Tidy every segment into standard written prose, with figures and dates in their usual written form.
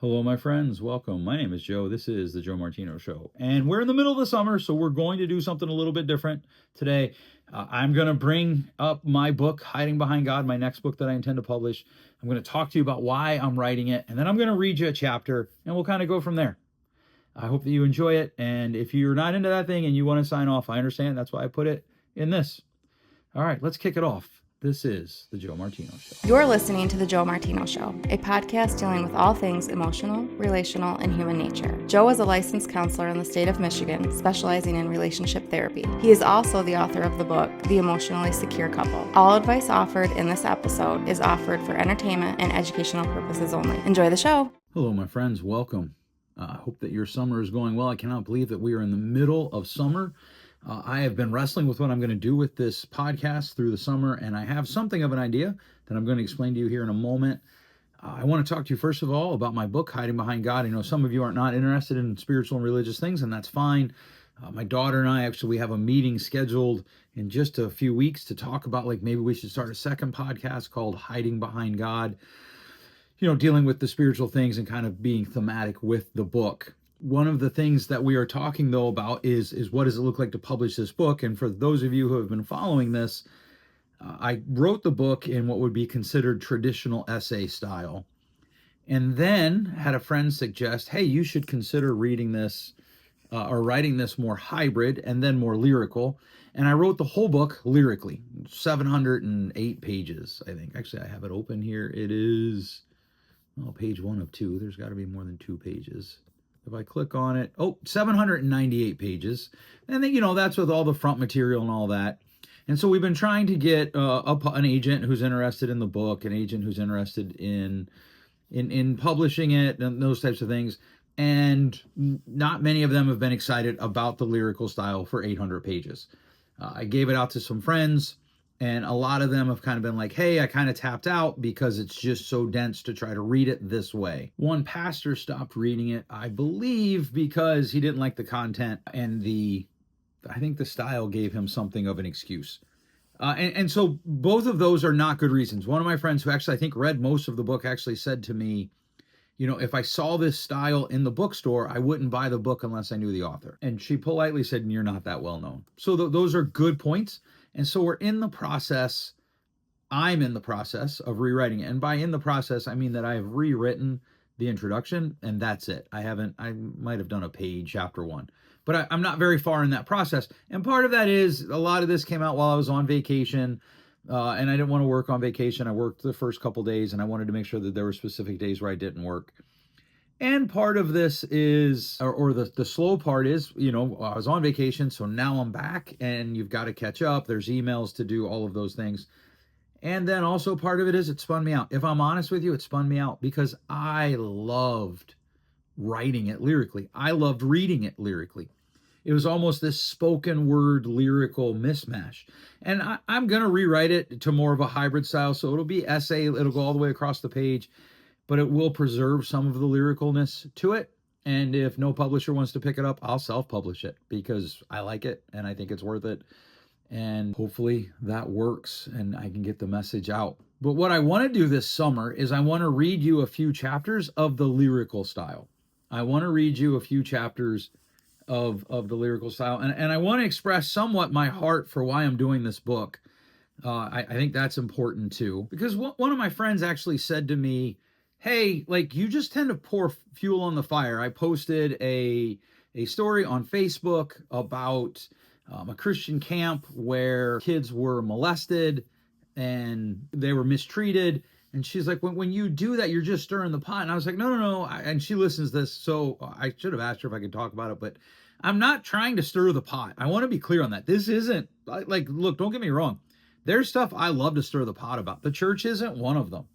Hello, my friends. Welcome. My name is Joe. This is the Joe Martino Show. And we're in the middle of the summer, so we're going to do something a little bit different today. I'm going to bring up my book, Hiding Behind God, my next book that I intend to publish. I'm going to talk to you about why I'm writing it, and then I'm going to read you a chapter, and we'll kind of go from there. I hope that you enjoy it, and if you're not into that thing and you want to sign off, I understand. That's why I put it in this. All right, let's kick it off. This is the Joe Martino Show. You're listening to the Joe Martino Show, a podcast dealing with all things emotional, relational, and human nature. Joe is a licensed counselor in the state of Michigan, specializing in relationship therapy. He is also the author of the book, The Emotionally Secure Couple. All advice offered in this episode is offered for entertainment and educational purposes only. Enjoy the show. Hello, my friends. Welcome. I hope that your summer is going well. I cannot believe that we are in the middle of summer. I have been wrestling with what I'm going to do with this podcast through the summer, and I have something of an idea that I'm going to explain to you here in a moment. I want to talk to you, first of all, about my book, Hiding Behind God. I know some of you are not interested in spiritual and religious things, and that's fine. My daughter and I, we have a meeting scheduled in just a few weeks to talk about, maybe we should start a second podcast called Hiding Behind God, dealing with the spiritual things and kind of being thematic with the book. One of the things that we are talking, though, about is what does it look like to publish this book? And for those of you who have been following this, I wrote the book in what would be considered traditional essay style, and then had a friend suggest, hey, you should consider reading this or writing this more hybrid and then more lyrical. And I wrote the whole book lyrically, 708 pages, I think. Actually, I have it open here. It is, page 1 of 2. There's got to be more than 2 pages. If I click on it, 798 pages. And then, that's with all the front material and all that. And so we've been trying to get an agent who's interested in the book, an agent who's interested in publishing it and those types of things. And not many of them have been excited about the lyrical style for 800 pages. I gave it out to some friends, and a lot of them have kind of been like, hey, I kind of tapped out because it's just so dense to try to read it this way. One pastor stopped reading it, I believe, because he didn't like the content, and I think the style gave him something of an excuse. And so both of those are not good reasons. One of my friends who actually I think read most of the book actually said to me, if I saw this style in the bookstore, I wouldn't buy the book unless I knew the author. And she politely said, you're not that well known. So those are good points. And so I'm in the process of rewriting it. And by in the process, I mean that I have rewritten the introduction, and that's it. I might have done a page, chapter 1, but I'm not very far in that process. And part of that is a lot of this came out while I was on vacation, and I didn't want to work on vacation. I worked the first couple days, and I wanted to make sure that there were specific days where I didn't work. And part of this is, or the slow part is, I was on vacation, so now I'm back, and you've got to catch up. There's emails to do, all of those things. And then also part of it is it spun me out. If I'm honest with you, it spun me out because I loved writing it lyrically. I loved reading it lyrically. It was almost this spoken word lyrical mismatch. And I'm going to rewrite it to more of a hybrid style. So it'll be essay. It'll go all the way across the page, but it will preserve some of the lyricalness to it. And if no publisher wants to pick it up, I'll self-publish it because I like it and I think it's worth it. And hopefully that works and I can get the message out. But what I want to do this summer is I want to read you a few chapters of the lyrical style. I want to read you a few chapters of the lyrical style. And I want to express somewhat my heart for why I'm doing this book. I think that's important too. Because one of my friends actually said to me, hey, you just tend to pour fuel on the fire. I posted a story on Facebook about a Christian camp where kids were molested and they were mistreated. And she's like, when you do that, you're just stirring the pot. And I was like, no. And she listens to this. So I should have asked her if I could talk about it, but I'm not trying to stir the pot. I want to be clear on that. This isn't look, don't get me wrong. There's stuff I love to stir the pot about. The church isn't one of them.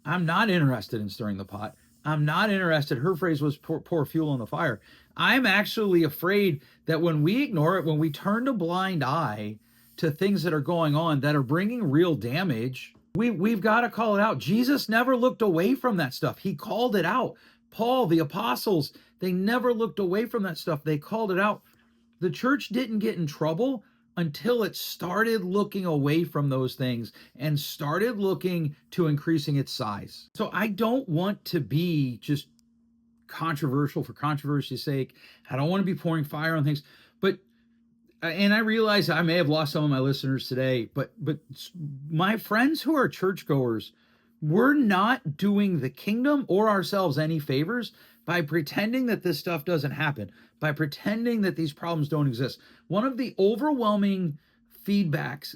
I'm not interested in stirring the pot. I'm not interested. Her phrase was pour fuel on the fire. I'm actually afraid that when we ignore it, when we turn a blind eye to things that are going on that are bringing real damage, we've got to call it out. Jesus never looked away from that stuff. He called it out. Paul, the apostles, they never looked away from that stuff. They called it out. The church didn't get in trouble until it started looking away from those things and started looking to increasing its size. So I don't want to be just controversial for controversy's sake. I don't want to be pouring fire on things, but and I realize I may have lost some of my listeners today, but my friends who are churchgoers, we're not doing the kingdom or ourselves any favors by pretending that this stuff doesn't happen, by pretending that these problems don't exist. One of the overwhelming feedback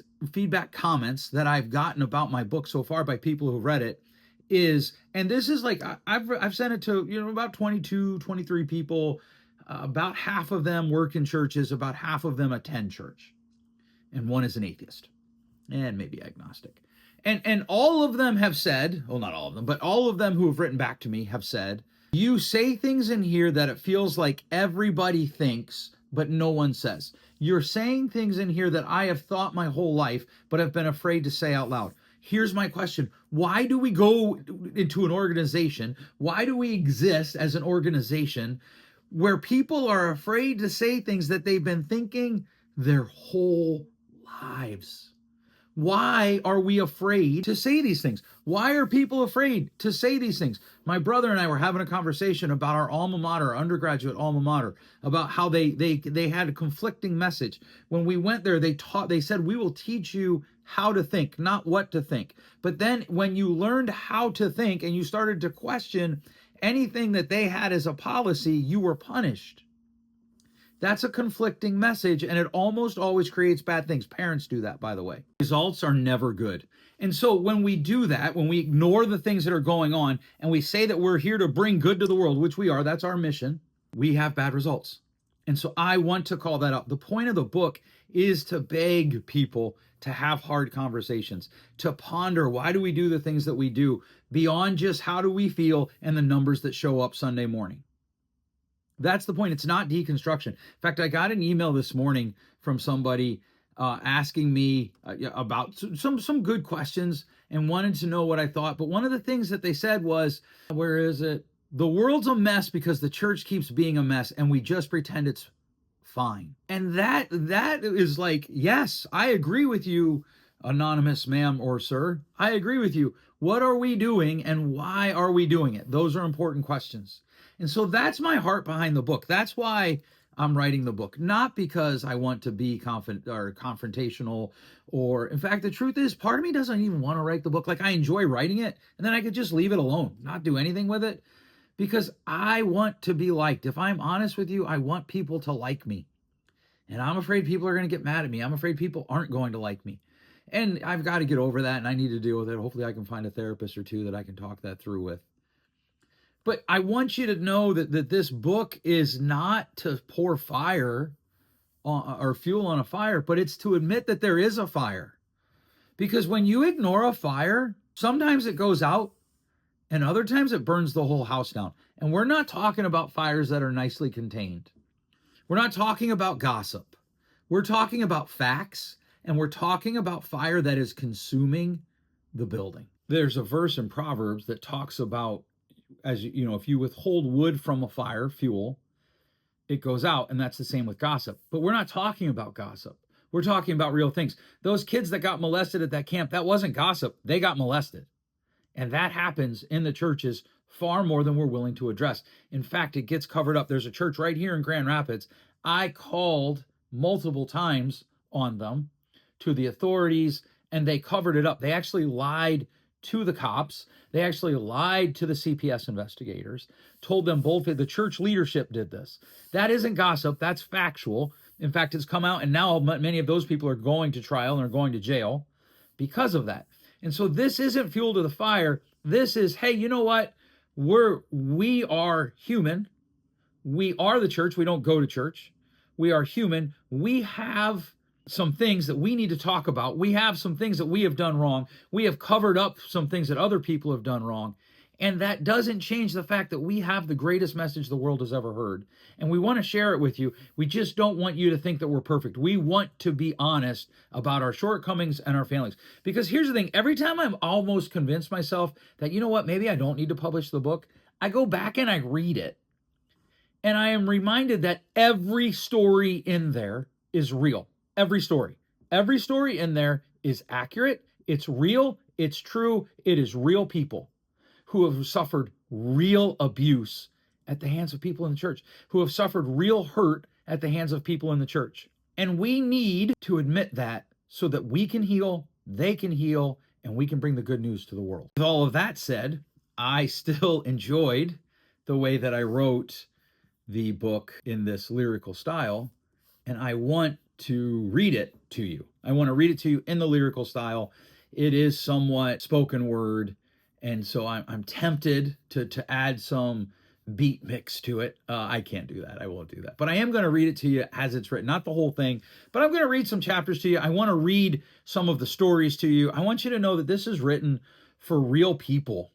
comments that I've gotten about my book so far by people who read it is, and this is like, I've sent it to, about 22, 23 people. About half of them work in churches, about half of them attend church, and one is an atheist and maybe agnostic. And all of them have said, well, not all of them, but all of them who have written back to me have said, you say things in here that it feels like everybody thinks, but no one says. You're saying things in here that I have thought my whole life, but have been afraid to say out loud. Here's my question. Why do we go into an organization? Why do we exist as an organization where people are afraid to say things that they've been thinking their whole lives? Why are we afraid to say these things? Why are people afraid to say these things? My brother and I were having a conversation about our alma mater, our undergraduate alma mater, about how they had a conflicting message. When we went there, they said, we will teach you how to think, not what to think. But then when you learned how to think and you started to question anything that they had as a policy, you were punished. That's a conflicting message, and it almost always creates bad things. Parents do that, by the way. Results are never good. And so when we do that, when we ignore the things that are going on, and we say that we're here to bring good to the world, which we are, that's our mission, we have bad results. And so I want to call that out. The point of the book is to beg people to have hard conversations, to ponder, why do we do the things that we do, beyond just how do we feel and the numbers that show up Sunday morning. That's the point. It's not deconstruction. In fact, I got an email this morning from somebody asking me about some good questions and wanted to know what I thought. But one of the things that they said was, where is it? The world's a mess because the church keeps being a mess and we just pretend it's fine. And that is like, yes, I agree with you, anonymous ma'am or sir. I agree with you. What are we doing and why are we doing it? Those are important questions. And so that's my heart behind the book. That's why I'm writing the book. Not because I want to be confrontational, or in fact, the truth is, part of me doesn't even want to write the book. Like, I enjoy writing it, and then I could just leave it alone, not do anything with it, because I want to be liked. If I'm honest with you, I want people to like me. And I'm afraid people are going to get mad at me. I'm afraid people aren't going to like me. And I've got to get over that, and I need to deal with it. Hopefully I can find a therapist or two that I can talk that through with. But I want you to know that this book is not to pour fire or fuel on a fire, but it's to admit that there is a fire. Because when you ignore a fire, sometimes it goes out and other times it burns the whole house down. And we're not talking about fires that are nicely contained. We're not talking about gossip. We're talking about facts, and we're talking about fire that is consuming the building. There's a verse in Proverbs that talks about, as you know, if you withhold wood from a fire, fuel, it goes out, and that's the same with gossip. But we're not talking about gossip. We're talking about real things. Those kids that got molested at that camp, that wasn't gossip. They got molested. And that happens in the churches far more than we're willing to address. In fact, it gets covered up. There's a church right here in Grand Rapids. I called multiple times on them to the authorities, and they covered it up. They actually lied to the cops. They actually lied to the CPS investigators, told them both that the church leadership did this. That isn't gossip. That's factual. In fact, it's come out, and now many of those people are going to trial and are going to jail because of that. And so this isn't fuel to the fire. This is, hey, you know what? We are human. We are the church. We don't go to church. We are human. We have some things that we need to talk about. We have some things that we have done wrong. We have covered up some things that other people have done wrong. And that doesn't change the fact that we have the greatest message the world has ever heard. And we want to share it with you. We just don't want you to think that we're perfect. We want to be honest about our shortcomings and our failings. Because here's the thing, every time I'm almost convinced myself that, you know what, maybe I don't need to publish the book, I go back and I read it. And I am reminded that every story in there is real. Every story. Every story in there is accurate, it's real, it's true, it is real people who have suffered real abuse at the hands of people in the church, who have suffered real hurt at the hands of people in the church. And we need to admit that so that we can heal, they can heal, and we can bring the good news to the world. With all of that said, I still enjoyed the way that I wrote the book in this lyrical style, and I want to read it to you. I want to read it to you in the lyrical style. It is somewhat spoken word, and so I'm tempted to add some beat mix to it. I can't do that. I won't do that. But I am going to read it to you as it's written, not the whole thing, but I'm going to read some chapters to you. I want to read some of the stories to you. I want you to know that this is written for real people,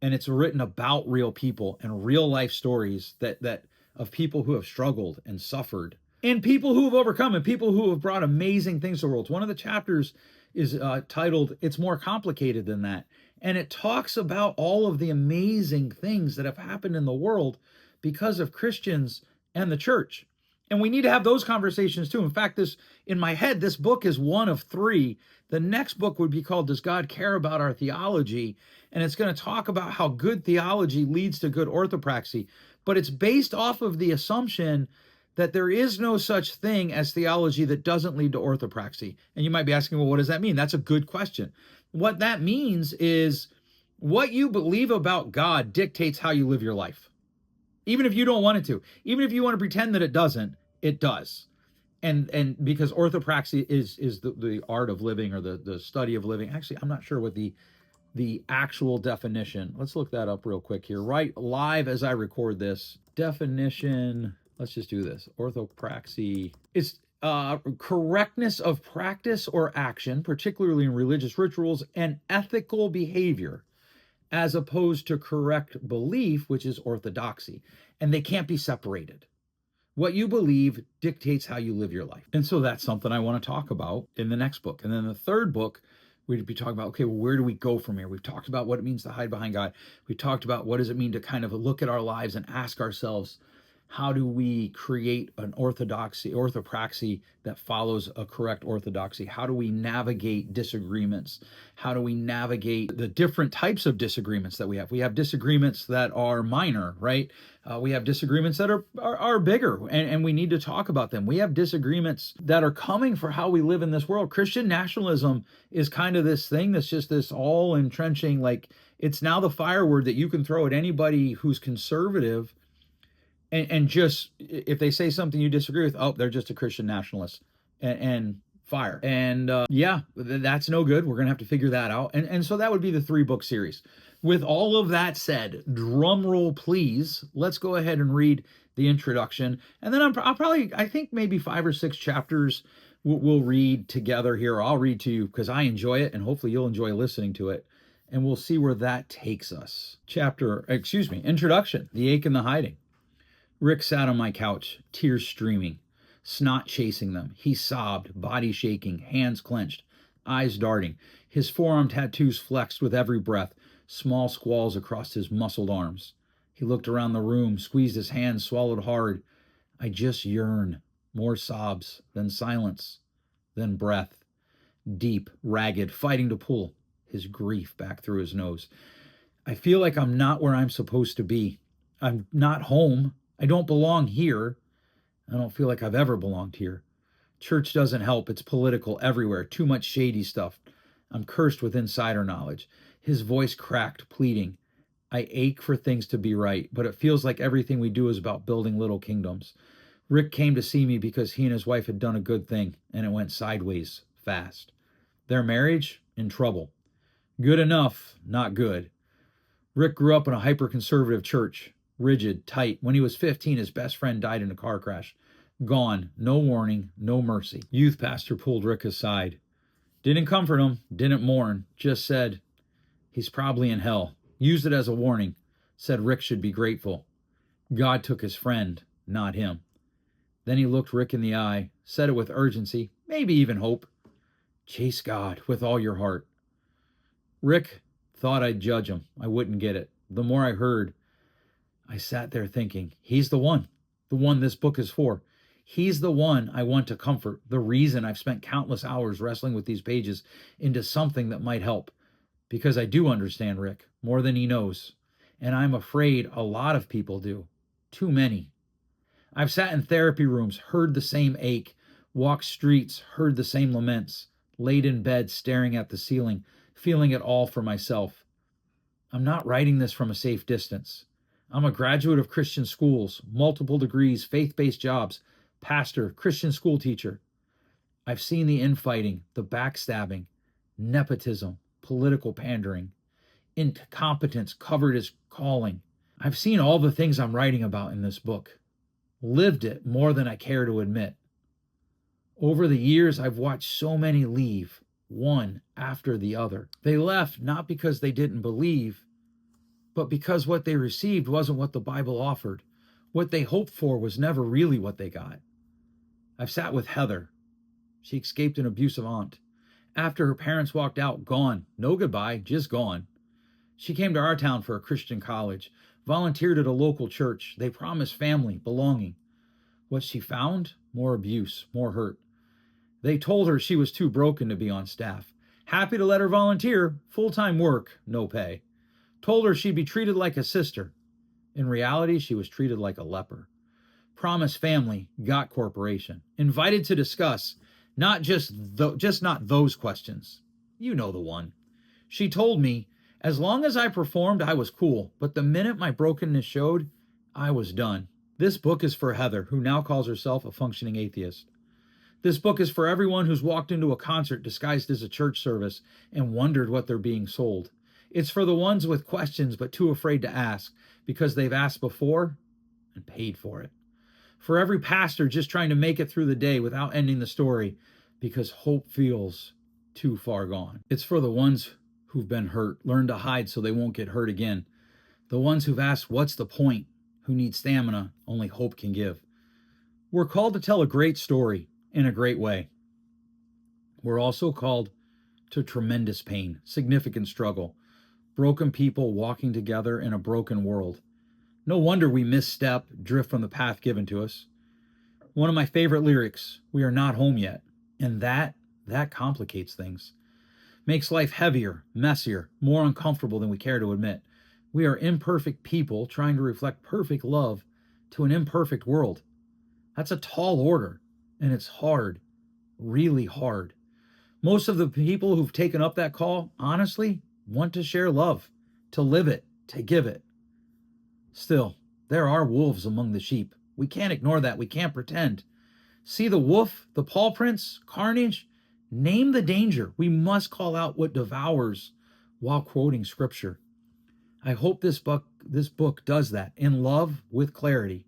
and it's written about real people and real life stories that of people who have struggled and suffered, and people who have overcome, and people who have brought amazing things to the world. One of the chapters is titled "It's More Complicated Than That," and it talks about all of the amazing things that have happened in the world because of Christians and the church. And we need to have those conversations too. In fact, this, in my head, this book is one of three. The next book would be called "Does God Care About Our Theology?" And it's going to talk about how good theology leads to good orthopraxy. But it's based off of the assumption that there is no such thing as theology that doesn't lead to orthopraxy. And you might be asking, well, what does that mean? That's a good question. What that means is what you believe about God dictates how you live your life. Even if you don't want it to, even if you want to pretend that it doesn't, it does. And because orthopraxy is the art of living, or the study of living. Actually, I'm not sure what the actual definition. Let's look that up real quick here, right live as I record this. Definition, let's just do this. Orthopraxy is correctness of practice or action, particularly in religious rituals, and ethical behavior, as opposed to correct belief, which is orthodoxy. And they can't be separated. What you believe dictates how you live your life. And so that's something I want to talk about in the next book. And then the third book, we'd be talking about, okay, well, where do we go from here? We've talked about what it means to hide behind God. We talked about what does it mean to kind of look at our lives and ask ourselves, how do we create an orthopraxy that follows a correct orthodoxy? How do we navigate disagreements? How do we navigate the different types of disagreements that we have? We have disagreements that are minor, right? We have disagreements that are bigger, and we need to talk about them. We have disagreements that are coming for how we live in this world. Christian nationalism is kind of this thing that's just this all entrenching, like it's now the fireword that you can throw at anybody who's conservative. And just, if they say something you disagree with, oh, they're just a Christian nationalist, and fire. And yeah, that's no good. We're going to have to figure that out. And so that would be the 3-book series. With all of that said, drum roll, please. Let's go ahead and read the introduction. And then I'll probably, I think maybe 5 or 6 chapters we'll read together here. I'll read to you because I enjoy it, and hopefully you'll enjoy listening to it. And we'll see where that takes us. Introduction, the ache and the hiding. Rick sat on my couch, tears streaming, snot chasing them. He sobbed, body shaking, hands clenched, eyes darting, his forearm tattoos flexed with every breath, small squalls across his muscled arms. He looked around the room, squeezed his hands, swallowed hard. I just yearn. More sobs, then silence, then breath. Deep, ragged, fighting to pull his grief back through his nose. I feel like I'm not where I'm supposed to be. I'm not home. I don't belong here. I don't feel like I've ever belonged here. Church doesn't help. It's political everywhere. Too much shady stuff. I'm cursed with insider knowledge. His voice cracked, pleading. I ache for things to be right, but it feels like everything we do is about building little kingdoms. Rick came to see me because he and his wife had done a good thing, and it went sideways fast. Their marriage? In trouble. Good enough, not good. Rick grew up in a hyper-conservative church. Rigid, tight. When he was 15, his best friend died in a car crash. Gone. No warning, no mercy. Youth pastor pulled Rick aside. Didn't comfort him, didn't mourn, just said, he's probably in hell. Used it as a warning. Said Rick should be grateful. God took his friend, not him. Then he looked Rick in the eye, said it with urgency, maybe even hope. Chase God with all your heart. Rick thought I'd judge him. I wouldn't get it. The more I heard, I sat there thinking, he's the one this book is for. He's the one I want to comfort, the reason I've spent countless hours wrestling with these pages into something that might help. Because I do understand Rick more than he knows. And I'm afraid a lot of people do. Too many. I've sat in therapy rooms, heard the same ache, walked streets, heard the same laments, laid in bed staring at the ceiling, feeling it all for myself. I'm not writing this from a safe distance. I'm a graduate of Christian schools, multiple degrees, faith-based jobs, pastor, Christian school teacher. I've seen the infighting, the backstabbing, nepotism, political pandering, incompetence covered as calling. I've seen all the things I'm writing about in this book, lived it more than I care to admit. Over the years, I've watched so many leave, one after the other. They left not because they didn't believe, but because what they received wasn't what the Bible offered. What they hoped for was never really what they got. I've sat with Heather. She escaped an abusive aunt. After her parents walked out, gone. No goodbye, just gone. She came to our town for a Christian college, volunteered at a local church. They promised family, belonging. What she found? More abuse, more hurt. They told her she was too broken to be on staff. Happy to let her volunteer, full-time work, no pay. Told her she'd be treated like a sister. In reality, she was treated like a leper. Promised family, got corporation. Invited to discuss, not just not those questions. You know the one. She told me, as long as I performed, I was cool, but the minute my brokenness showed, I was done. This book is for Heather, who now calls herself a functioning atheist. This book is for everyone who's walked into a concert disguised as a church service and wondered what they're being sold. It's for the ones with questions but too afraid to ask because they've asked before and paid for it. For every pastor just trying to make it through the day without ending the story because hope feels too far gone. It's for the ones who've been hurt, learned to hide so they won't get hurt again. The ones who've asked, what's the point? Who need stamina only hope can give. We're called to tell a great story in a great way. We're also called to tremendous pain, significant struggle, broken people walking together in a broken world. No wonder we misstep, drift from the path given to us. One of my favorite lyrics, we are not home yet. And that complicates things. Makes life heavier, messier, more uncomfortable than we care to admit. We are imperfect people trying to reflect perfect love to an imperfect world. That's a tall order, and it's hard, really hard. Most of the people who've taken up that call, honestly, want to share love, to live it, to give it. Still, there are wolves among the sheep. We can't ignore that. We can't pretend. See the wolf, the paw prints, carnage? Name the danger. We must call out what devours while quoting scripture. I hope this book does that in love with clarity.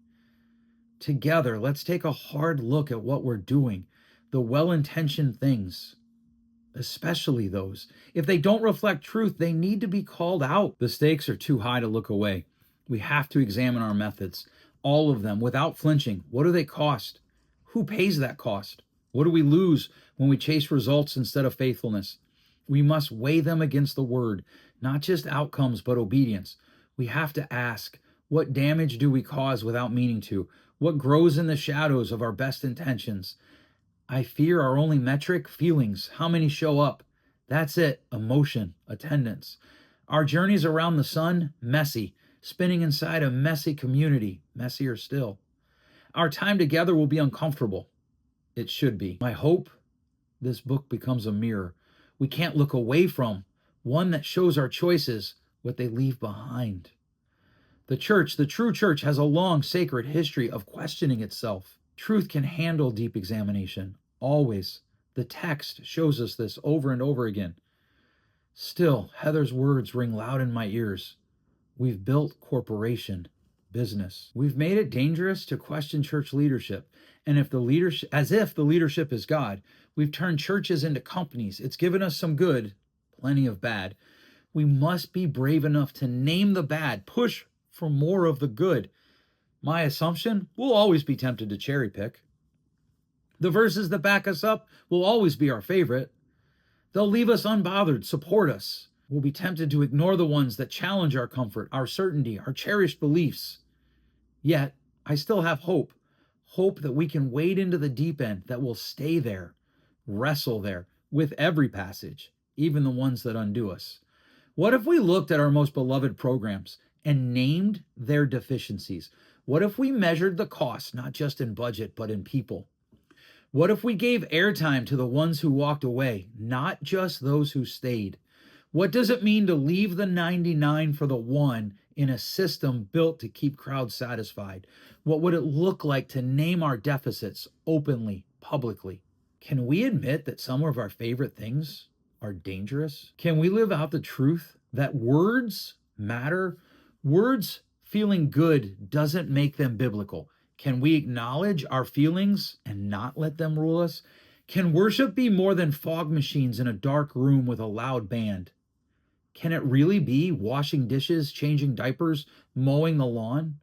Together, let's take a hard look at what we're doing, the well-intentioned things, especially those. If they don't reflect truth, they need to be called out. The stakes are too high to look away. We have to examine our methods, all of them, without flinching. What do they cost? Who pays that cost? What do we lose when we chase results instead of faithfulness? We must weigh them against the word, not just outcomes, but obedience. We have to ask, what damage do we cause without meaning to? What grows in the shadows of our best intentions? I fear our only metric, feelings. How many show up? That's it. Emotion, attendance. Our journeys around the sun, messy. Spinning inside a messy community, messier still. Our time together will be uncomfortable. It should be. My hope, this book becomes a mirror we can't look away from, one that shows our choices, what they leave behind. The church, the true church, has a long sacred history of questioning itself. Truth can handle deep examination, always. The text shows us this over and over again. Still, Heather's words ring loud in my ears. We've built corporation, business. We've made it dangerous to question church leadership. And as if the leadership is God, we've turned churches into companies. It's given us some good, plenty of bad. We must be brave enough to name the bad, push for more of the good. My assumption, we'll always be tempted to cherry pick. The verses that back us up will always be our favorite. They'll leave us unbothered, support us. We'll be tempted to ignore the ones that challenge our comfort, our certainty, our cherished beliefs. Yet, I still have hope. Hope that we can wade into the deep end, that we'll stay there, wrestle there with every passage, even the ones that undo us. What if we looked at our most beloved programs and named their deficiencies? What if we measured the cost, not just in budget, but in people? What if we gave airtime to the ones who walked away, not just those who stayed? What does it mean to leave the 99 for the one in a system built to keep crowds satisfied? What would it look like to name our deficits openly, publicly? Can we admit that some of our favorite things are dangerous? Can we live out the truth that words matter? Words feeling good doesn't make them biblical. Can we acknowledge our feelings and not let them rule us? Can worship be more than fog machines in a dark room with a loud band? Can it really be washing dishes, changing diapers, mowing the lawn?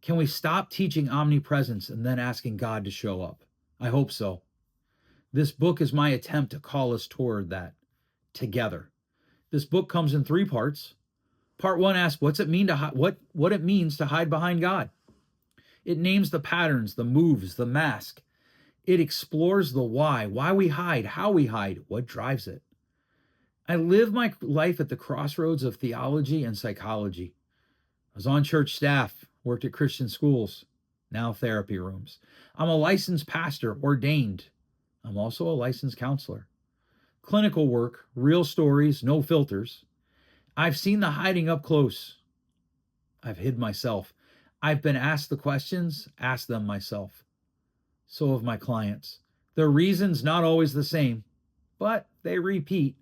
Can we stop teaching omnipresence and then asking God to show up? I hope so. This book is my attempt to call us toward that together. This book comes in 3 parts. Part 1 asks what it means to hide behind God. It names the patterns, the moves, the mask. It explores the why we hide, how we hide, what drives it. I live my life at the crossroads of theology and psychology. I was on church staff, worked at Christian schools, now therapy rooms. I'm a licensed pastor, ordained. I'm also a licensed counselor. Clinical work, real stories, no filters. I've seen the hiding up close. I've hid myself. I've been asked the questions, asked them myself. So have my clients. Their reasons not always the same, but they repeat.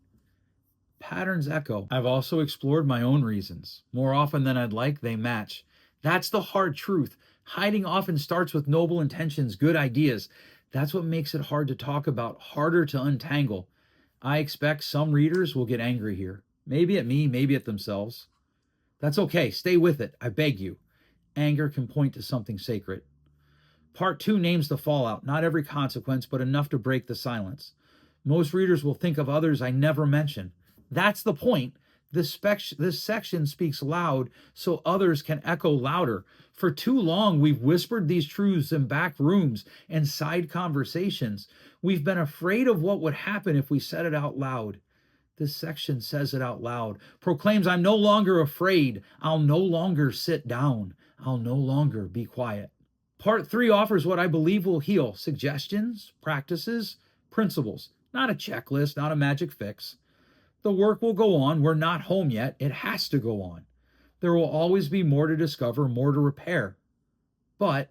Patterns echo. I've also explored my own reasons. More often than I'd like, they match. That's the hard truth. Hiding often starts with noble intentions, good ideas. That's what makes it hard to talk about, harder to untangle. I expect some readers will get angry here. Maybe at me, maybe at themselves. That's okay. Stay with it. I beg you. Anger can point to something sacred. Part 2 names the fallout, not every consequence, but enough to break the silence. Most readers will think of others I never mention. That's the point. This section speaks loud so others can echo louder. For too long, we've whispered these truths in back rooms and side conversations. We've been afraid of what would happen if we said it out loud. This section says it out loud, proclaims, I'm no longer afraid. I'll no longer sit down. I'll no longer be quiet. Part 3 offers what I believe will heal: suggestions, practices, principles. Not a checklist, not a magic fix. The work will go on. We're not home yet. It has to go on. There will always be more to discover, more to repair. But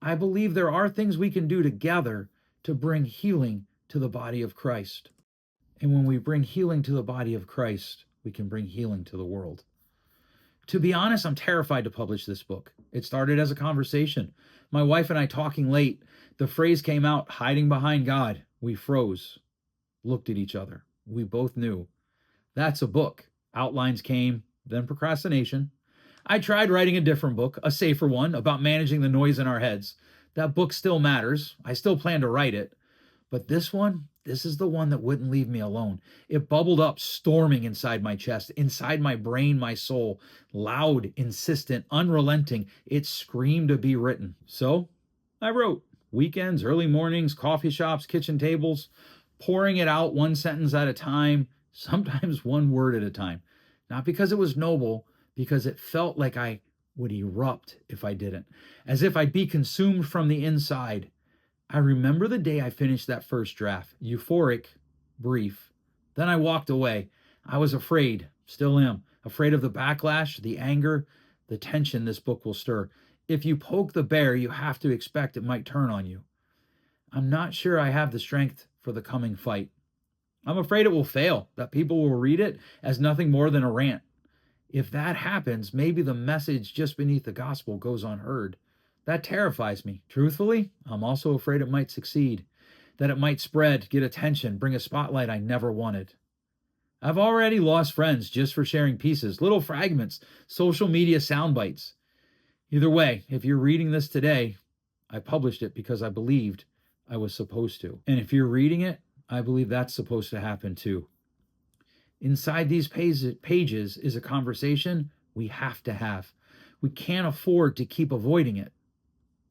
I believe there are things we can do together to bring healing to the body of Christ. And when we bring healing to the body of Christ, we can bring healing to the world. To be honest, I'm terrified to publish this book. It started as a conversation. My wife and I talking late. The phrase came out, hiding behind God. We froze, looked at each other. We both knew. That's a book. Outlines came, then procrastination. I tried writing a different book, a safer one, about managing the noise in our heads. That book still matters. I still plan to write it. But this is the one that wouldn't leave me alone. It bubbled up, storming inside my chest, inside my brain, my soul. Loud, insistent, unrelenting. It screamed to be written. So I wrote. Weekends, early mornings, coffee shops, kitchen tables, pouring it out one sentence at a time, sometimes one word at a time. Not because it was noble, because it felt like I would erupt if I didn't, as if I'd be consumed from the inside. I remember the day I finished that first draft, euphoric, brief. Then I walked away. I was afraid, still am, afraid of the backlash, the anger, the tension this book will stir. If you poke the bear, you have to expect it might turn on you. I'm not sure I have the strength for the coming fight. I'm afraid it will fail, that people will read it as nothing more than a rant. If that happens, maybe the message just beneath the gospel goes unheard. That terrifies me. Truthfully, I'm also afraid it might succeed, that it might spread, get attention, bring a spotlight I never wanted. I've already lost friends just for sharing pieces, little fragments, social media sound bites. Either way, if you're reading this today, I published it because I believed I was supposed to. And if you're reading it, I believe that's supposed to happen too. Inside these pages is a conversation we have to have. We can't afford to keep avoiding it.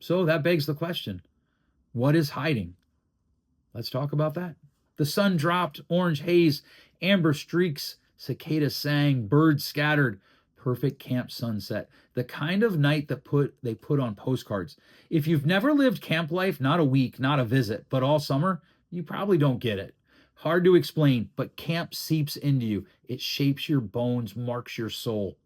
So that begs the question, what is hiding? Let's talk about that. The sun dropped, orange haze, amber streaks, cicadas sang, birds scattered. Perfect camp sunset. The kind of night that they put on postcards. If you've never lived camp life, not a week, not a visit, but all summer, you probably don't get it. Hard to explain, but camp seeps into you. It shapes your bones, marks your soul.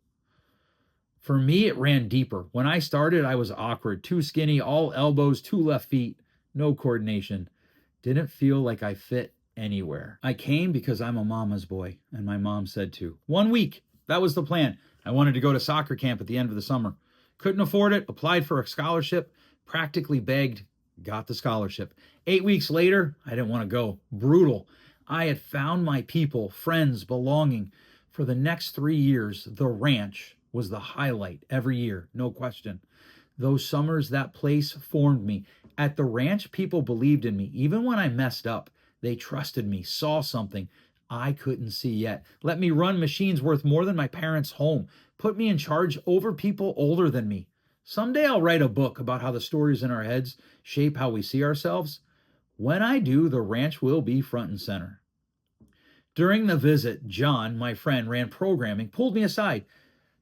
For me, it ran deeper. When I started, I was awkward, too skinny, all elbows, two left feet, no coordination. Didn't feel like I fit anywhere. I came because I'm a mama's boy, and my mom said to. 1 week, that was the plan. I wanted to go to soccer camp at the end of the summer. Couldn't afford it, applied for a scholarship, practically begged, got the scholarship. 8 weeks later, I didn't want to go. Brutal. I had found my people, friends, belonging. For the next 3 years, the ranch was the highlight every year, no question. Those summers, that place formed me. At the ranch, people believed in me. Even when I messed up, they trusted me, saw something I couldn't see yet. Let me run machines worth more than my parents' home. Put me in charge over people older than me. Someday I'll write a book about how the stories in our heads shape how we see ourselves. When I do, the ranch will be front and center. During the visit, John, my friend, ran programming, pulled me aside,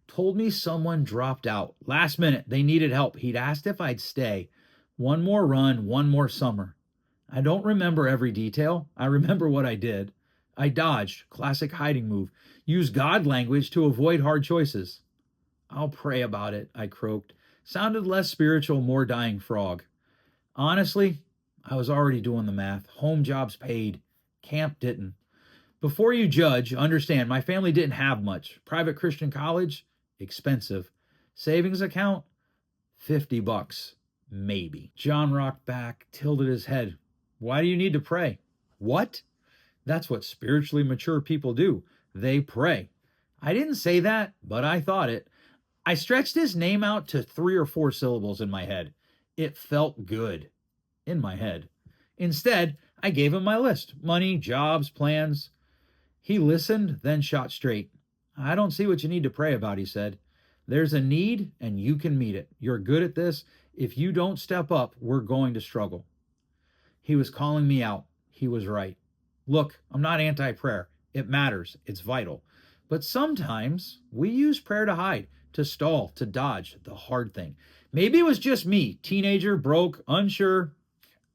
told me someone dropped out. Last minute, they needed help. He'd asked if I'd stay. One more run, one more summer. I don't remember every detail. I remember what I did. I dodged, classic hiding move. Used God language to avoid hard choices. I'll pray about it, I croaked. Sounded less spiritual, more dying frog. Honestly, I was already doing the math. Home jobs paid. Camp didn't. Before you judge, understand my family didn't have much. Private Christian college, expensive. Savings account, $50, maybe. John rocked back, tilted his head. Why do you need to pray? What? That's what spiritually mature people do. They pray. I didn't say that, but I thought it. I stretched his name out to 3 or 4 syllables in my head. It felt good in my head. Instead, I gave him my list. Money, jobs, plans. He listened, then shot straight. I don't see what you need to pray about, he said. There's a need, and you can meet it. You're good at this. If you don't step up, we're going to struggle. He was calling me out. He was right. Look, I'm not anti-prayer. It matters. It's vital. But sometimes we use prayer to hide, to stall, to dodge the hard thing. Maybe it was just me, teenager, broke, unsure.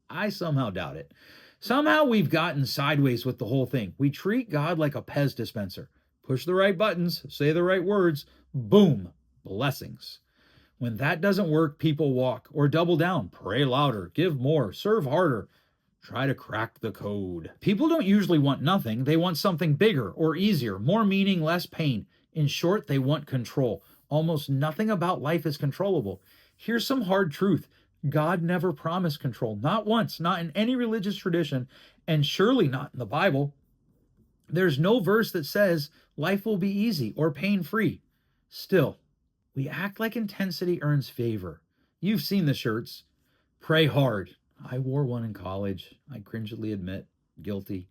I somehow doubt it. Somehow we've gotten sideways with the whole thing. We treat God like a Pez dispenser. Push the right buttons, say the right words, boom, blessings. When that doesn't work, people walk or double down, pray louder, give more, serve harder, try to crack the code. People don't usually want nothing. They want something bigger or easier, more meaning, less pain. In short, they want control. Almost nothing about life is controllable. Here's some hard truth. God never promised control, not once, not in any religious tradition, and surely not in the Bible. There's no verse that says life will be easy or pain-free. Still, we act like intensity earns favor. You've seen the shirts. Pray hard. I wore one in college. I cringily admit, guilty.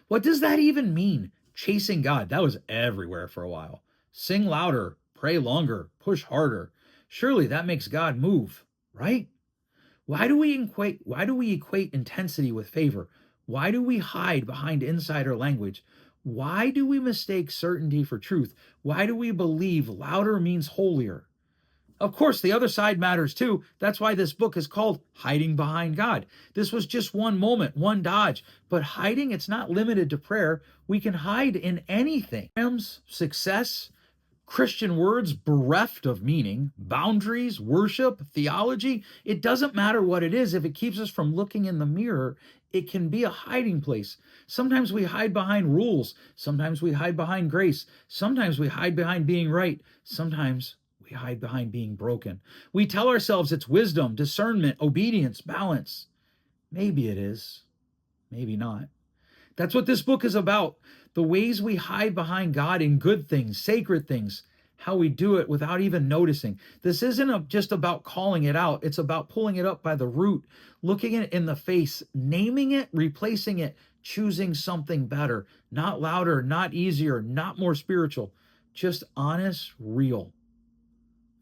What does that even mean? Chasing God. That was everywhere for a while. Sing louder, pray longer, push harder. Surely that makes God move, right? Why do we equate intensity with favor? Why do we hide behind insider language? Why do we mistake certainty for truth? Why do we believe louder means holier? Of course, the other side matters too. That's why this book is called Hiding Behind God. This was just one moment, one dodge. But hiding, it's not limited to prayer. We can hide in anything. Success, Christian words bereft of meaning, boundaries, worship, theology. It doesn't matter what it is. If it keeps us from looking in the mirror, it can be a hiding place. Sometimes we hide behind rules. Sometimes we hide behind grace. Sometimes we hide behind being right. Sometimes we hide behind being broken. We tell ourselves it's wisdom, discernment, obedience, balance. Maybe it is. Maybe not. That's what this book is about. The ways we hide behind God in good things, sacred things, how we do it without even noticing. This isn't just about calling it out. It's about pulling it up by the root, looking it in the face, naming it, replacing it, choosing something better, not louder, not easier, not more spiritual, just honest, real,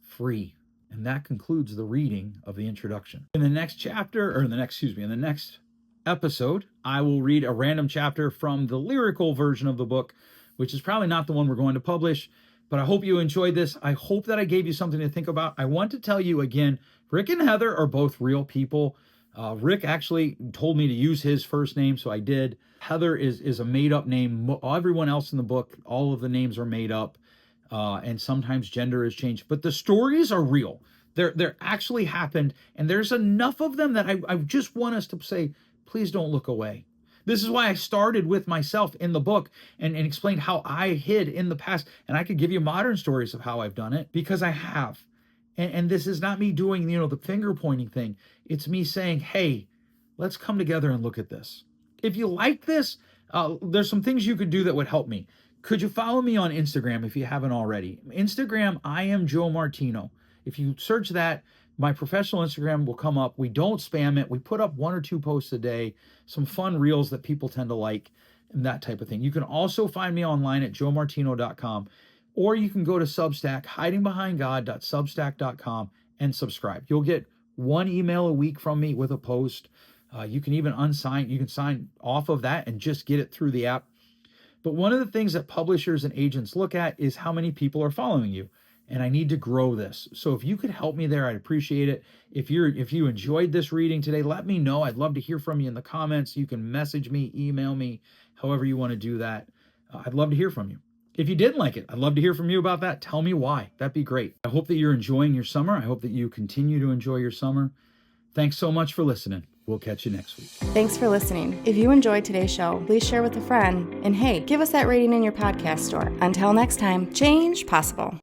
free. And that concludes the reading of the introduction. In the next chapter, or in the next episode, I will read a random chapter from the lyrical version of the book, which is probably not the one we're going to publish, but I hope you enjoyed this. I hope that I gave you something to think about. I want to tell you again, Rick and Heather are both real people. Rick actually told me to use his first name, so I did. Heather is a made-up name. Everyone else in the book, all of the names are made up, and sometimes gender is changed. But the stories are real. They're actually happened, and there's enough of them that I just want us to say, please don't look away. This is why I started with myself in the book and explained how I hid in the past. And I could give you modern stories of how I've done it, because I have. And this is not me doing, the finger pointing thing. It's me saying, hey, let's come together and look at this. If you like this, there's some things you could do that would help me. Could you follow me on Instagram if you haven't already? Instagram, I am Joe Martino. If you search that, my professional Instagram will come up. We don't spam it. We put up 1 or 2 posts a day, some fun reels that people tend to like, and that type of thing. You can also find me online at joemartino.com. Or you can go to Substack, hidingbehindgod.substack.com, and subscribe. You'll get 1 email a week from me with a post. You can even sign off of that and just get it through the app. But one of the things that publishers and agents look at is how many people are following you. And I need to grow this. So if you could help me there, I'd appreciate it. If you enjoyed this reading today, let me know. I'd love to hear from you in the comments. You can message me, email me, however you want to do that. I'd love to hear from you. If you didn't like it, I'd love to hear from you about that. Tell me why. That'd be great. I hope that you're enjoying your summer. I hope that you continue to enjoy your summer. Thanks so much for listening. We'll catch you next week. Thanks for listening. If you enjoyed today's show, please share with a friend. And hey, give us that rating in your podcast store. Until next time, change possible.